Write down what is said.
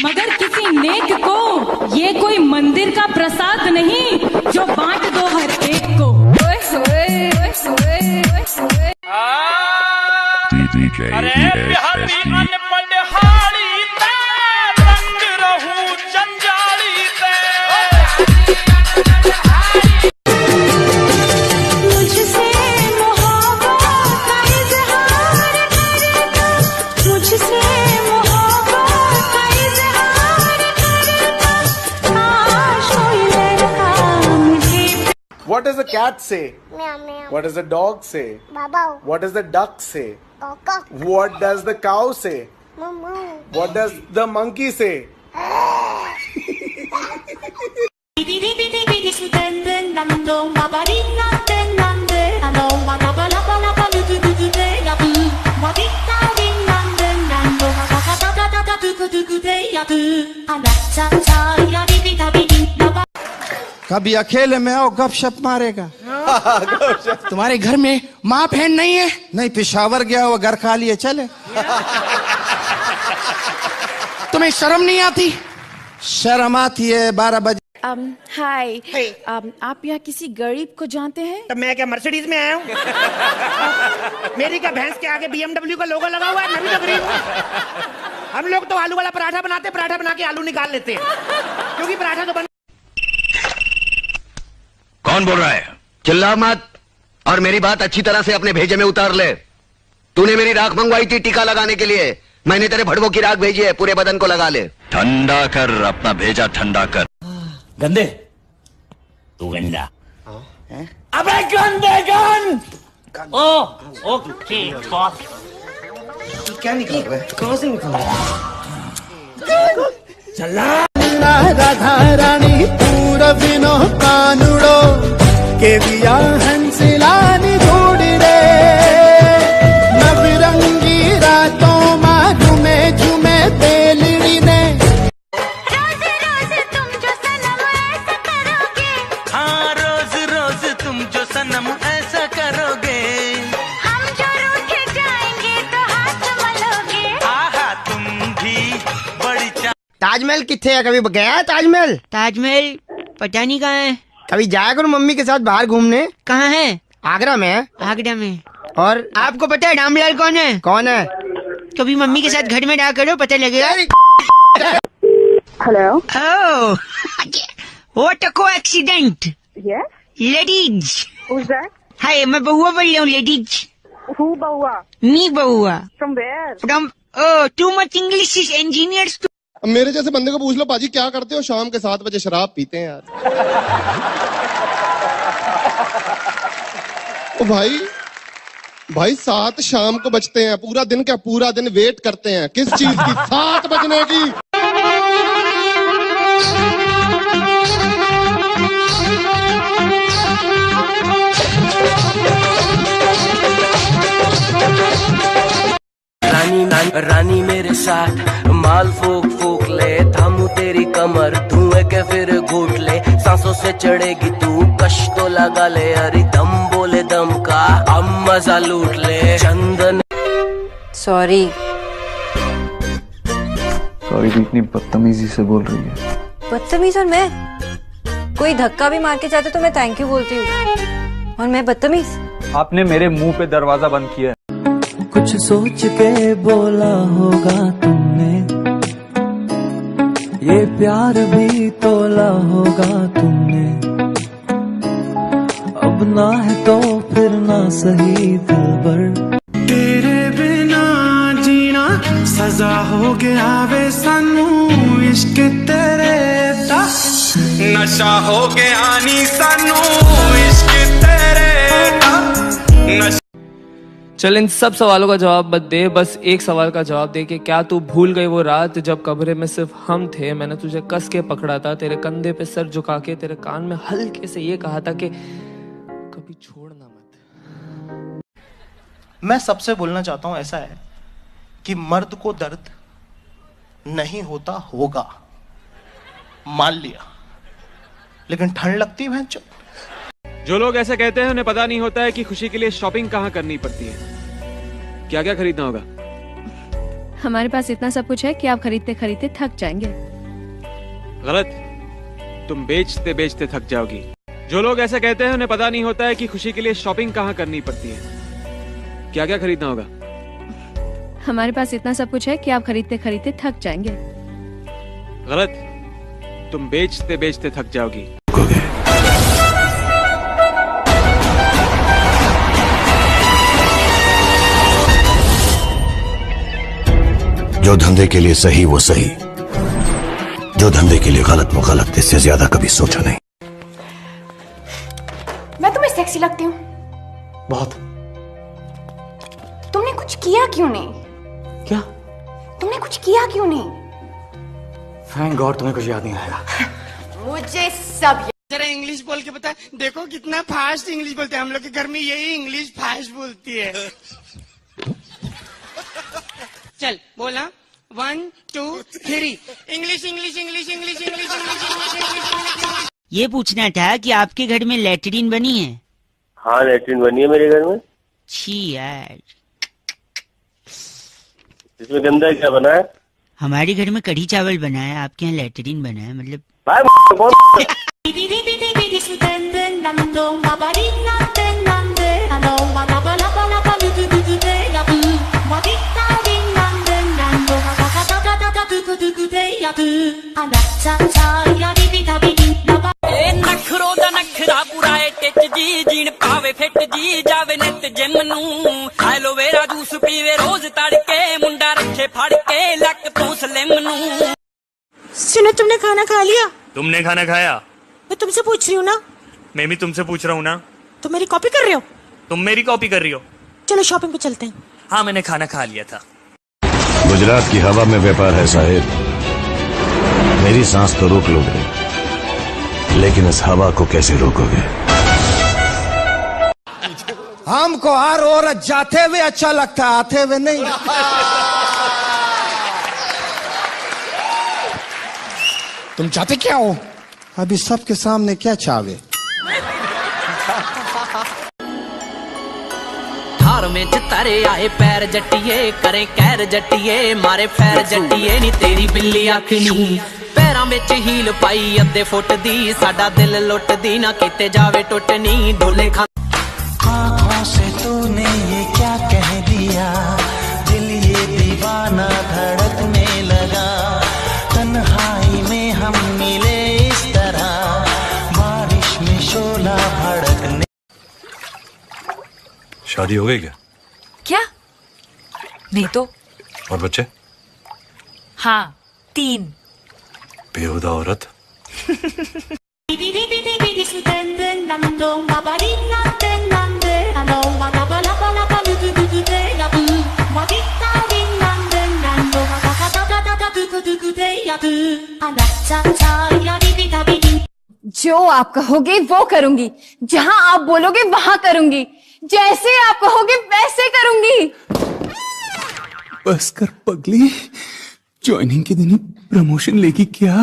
मगर किसी नेक को ये कोई मंदिर का प्रसाद नहीं जो बांट दो हर एक को। अरे बिहारी अनपढ़ हाड़ी पे रंग रहूं जंजाली पे। मुझसे मोहब्बत का इज़हार करना, मुझसे मोहब्बत का इज़हार करना, काश कोई लड़का मुझे। What does a cat say? Meow meow. What does the dog say? Baba. What does the duck say? Coco. What does the cow say? Moo. What does the monkey say? कभी अकेले में आओ गपशप मारेगा। तुम्हारे घर में माँ बहन नहीं है? नहीं, पेशावर गया हुआ, घर खा लिए चले। तुम्हें शर्म नहीं आती? शर्म आती है 12 बजे। हाय आप यहाँ किसी गरीब को जानते हैं? तब मैं क्या मर्सिडीज में आया हूँ? मेरी क्या भैंस के आगे BMW का लोगो लगा हुआ है? मैं भी तो गरीब हूँ। हम लोग तो आलू वाला पराठा बनाते, पराठा बना के आलू निकाल लेते हैं, क्योंकि पराठा तो बन। कौन बोल रहा है? चिल्ला मत और मेरी बात अच्छी तरह से अपने भेजे में उतार ले। तूने मेरी राख मंगवाई थी टीका लगाने के लिए, मैंने तेरे भड़वों की राख भेजी है, पूरे बदन को लगा ले। ठंडा कर अपना भेजा, ठंडा कर। गंदे तू गंदा। अबे गंदे गन। ओ ठीक बॉस। क्या निकल रहा है? कहाँ से निकल रहा है? चला राधा रानी पूरबिनो कानुड़ो के बिया हंसिलानी ढूंढ रे नवरंगी रातों में झूमे झूमे बेलड़ी ने। रोज रोज तुम जो सनम ऐसा करोगे। हाँ रोज रोज तुम जो सनम ऐसा करोगे। हम जो रूठ जाएंगे तो हाथ मलोगे। आहा तुम भी बड़ी ताजमहल किथे है? कभी गया है ताजमहल? ताजमहल पता नहीं कहाँ है। कभी जाया करो मम्मी के साथ बाहर घूमने। कहाँ है? आगरा में है। आगरा में? और आपको पता है रामलाल कौन है? कौन है? कभी मम्मी के साथ घर में रहा करो, पता लगेगा। Hello. Oh, what a coincidence. Yes. Ladies. Who's that? Hi, मैं बहुआ बोल रहा हूँ। Ladies. Who Baua? Me Bahua. From where? From oh, too much English is engineers. मेरे जैसे बंदे को पूछ लो, पाजी क्या करते हो? शाम के 7 बजे शराब पीते हैं यार। ओ भाई 7 शाम को बजते हैं, पूरा दिन क्या पूरा दिन वेट करते हैं किस चीज की? 7 बजने की। रानी मेरे साथ माल फूक फूक ले, थामू तेरी कमर धुएं के फिर घूट ले, सांसों से चढ़ेगी तू कश तो लगा ले, अरे दम बोले दम का हम मजा लूट ले। चंदन सॉरी भी इतनी बदतमीजी से बोल रही है। बदतमीज? और मैं कोई धक्का भी मार के जाते तो मैं थैंक यू बोलती हूँ, और मैं बदतमीज? आपने मेरे मुंह पे दरवाजा बंद किया। कुछ सोच के बोला होगा तुमने, ये प्यार भी तोला होगा तुमने, अब ना है तो फिर ना सही दिलबर। तेरे बिना जीना सजा हो गया वे सानू, इश्क तेरे दा नशा हो गया नी सानू, इश्क तेरे दा नशा। चल इन सब सवालों का जवाब मत दे, बस एक सवाल का जवाब दे कि क्या तू भूल गई वो रात जब कमरे में सिर्फ हम थे, मैंने तुझे कस के पकड़ा था, तेरे कंधे पे सर झुका के तेरे कान में हल्के से ये कहा था कि कभी छोड़ना मत। मैं सबसे बोलना चाहता हूं ऐसा है कि मर्द को दर्द नहीं होता होगा, मान लिया, लेकिन ठंड लगती है भैंचो। जो लोग ऐसे कहते हैं उन्हें पता नहीं होता है कि खुशी के लिए शॉपिंग कहाँ करनी पड़ती है। क्या क्या खरीदना होगा? हमारे पास इतना सब कुछ है कि आप खरीदते खरीदते थक जाएंगे। गलत। तुम बेचते बेचते थक जाओगी। जो लोग ऐसा कहते हैं उन्हें पता नहीं होता है कि खुशी के लिए शॉपिंग कहाँ करनी पड़ती है। क्या क्या खरीदना होगा? हमारे पास इतना सब कुछ है कि आप खरीदते खरीदते थक जाएंगे। गलत। तुम बेचते बेचते थक जाओगी। जो धंधे के लिए सही वो सही, जो धंधे के लिए गलत वो गलत। इससे ज्यादा कभी सोचा नहीं। मैं तुम्हें सेक्सी लगती हूँ? बहुत। तुमने कुछ किया क्यों नहीं? क्या? तुमने कुछ किया क्यों नहीं? थैंक गॉड तुम्हें कुछ याद नहीं आएगा। मुझे सब जरा इंग्लिश बोल के बता। देखो कितना फास्ट इंग्लिश बोलते हैं हम लोग के घर में, यही इंग्लिश फास्ट बोलती है। चल बोला 1 2 3 English English English English English English. ये पूछना था कि आपके घर में लैट्रिन बनी है? हाँ लैट्रिन बनी है मेरे घर में। छी यार। इसमें गंदा क्या बना है? हमारे घर में कढ़ी चावल बना है, आपके यहाँ लैट्रिन बना है मतलब। नखरो दा नखरा पुराए टिच जी जीन पावे फिट जी जावे नित जिम नू एलोवेरा जूस पीवे रोज तड़के मुंडा रखे फड़ के लक तू स्लिम नू। सुनो तुमने खाना खा लिया? तुमने खाना खाया? मैं तुमसे पूछ रही हूँ ना। मैं भी तुमसे पूछ रहा हूँ ना। तुम मेरी कॉपी कर रहे हो? तुम मेरी कॉपी कर रही हो। चलो शॉपिंग पे चलते हैं। हाँ मैंने खाना खा लिया था। गुजरात की हवा में व्यापार है साहिब। मेरी सांस तो रोक लोगे, लेकिन इस हवा को कैसे रोकोगे? हमको हर औरत जाते हुए अच्छा लगता है, आते हुए नहीं। तुम चाहते क्या हो? अभी सबके सामने क्या चाहे? थार में चितारे आए पैर जट्टिए करे कैर जट्टिए मारे फैर जट्टिए नी तेरी बिल्ली आखनी पैरां विच हील पाई अद्धे फुट दी साडा दिल लुटदी ना किते जावे टुटनी ढोले खा। आँखों से तूने ये क्या कह दिया, दिल ये दीवाना धड़कने लगा। तन्हाई में हम मिले इस तरह, बारिश में शोला भड़कने। शादी हो गई क्या? क्या? नहीं तो। और बच्चे? हाँ 3। बेहुदा औरत। जो आप कहोगे वो करूंगी, जहां आप बोलोगे वहां करूंगी, जैसे आप कहोगे वैसे करूंगी। बस कर पगली, ज्वाइनिंग के दिन ही प्रमोशन लेगी क्या?